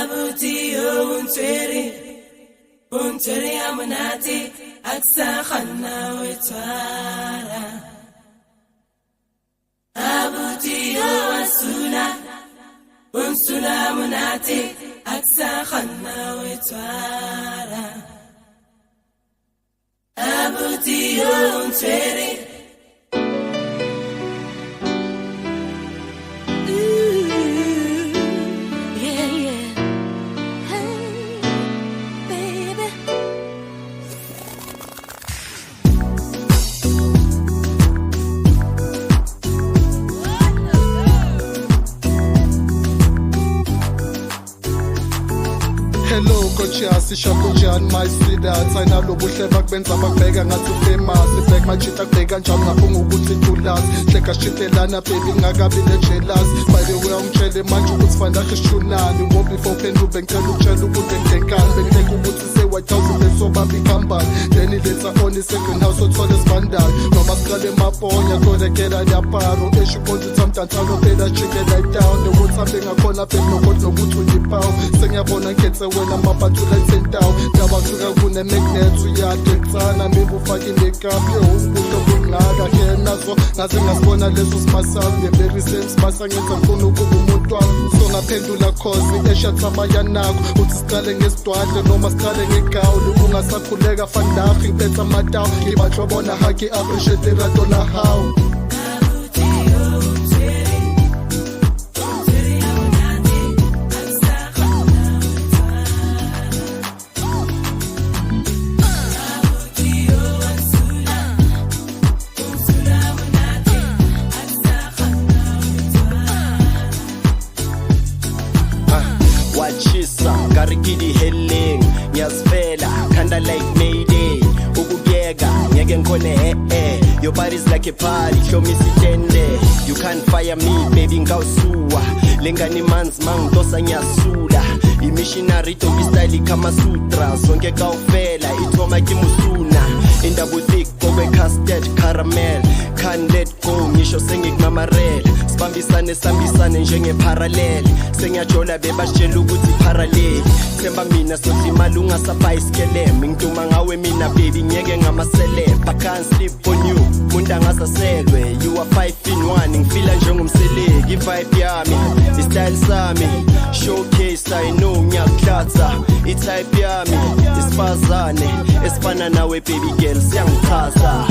abuti untweri amunati aksakhana wetwala abuti unsula amunati aksakhana wetwala abuti untweri Hello Kochasi Shakujan my sweetheart I know buhle bakbenza bakubheka ngathi famous black machita kubheka njalo ngabonga ukuthi tulas hleka shitelana baby ngakabi jealous by the way ungitshele manje ukuthi fanda kishunani won't before pendube ngicela ukutshela ukuthi ngekani bengeke ukuthi say 1000 lesoba ikambani then later on second house othole sibandal noma siqale maponya kodekela yaparo eshikonje thamtantalo phela chicken like down the woods hambe ngakhona baby nokuthi uyipaw sengiyabona ngikhethe wena mapatula sentawo ndabasuka kune magnet uyadetsana mibufaka makeup yobulo bungaka ke nazo ngaze ngasibona leso simasazi the very same simasa ngenza ngifuna ukuba umuntu wami so ngaphendula cause eshathama yanakho uthi siqale ngesidwadle noma siqale ngegawuli ungasakhuleka fandafi ngiphethe amatawu ngibatshwa bona haki appreciate the dollar how Wachisa karikidi helling nyasvela kinda like mayday ukugeka ngeke ngikhone your body's like a party show me sitende you can't fire me baby ngawusuwa lengani manzi mangidosa nyasula imissionary to style kama sutra sonke kawufela ithoma kimusuna indaba thick kobe custard caramel can't let go ngisho sengikumamarela sibambisane njenge parallel sengiyajola bebashela ukuthi parallel themba mina sothi imali ungasapha iskelem ngiduma ngawe mina baby ngeke ngamaseleb I can't sleep on you muntu angasaselwe you are 5 in 1 ngifila njengomseleki vibe yami istyle sami showcase I know ngiyaklatha itype yami isifazane esifana nawe baby girl siyangithatha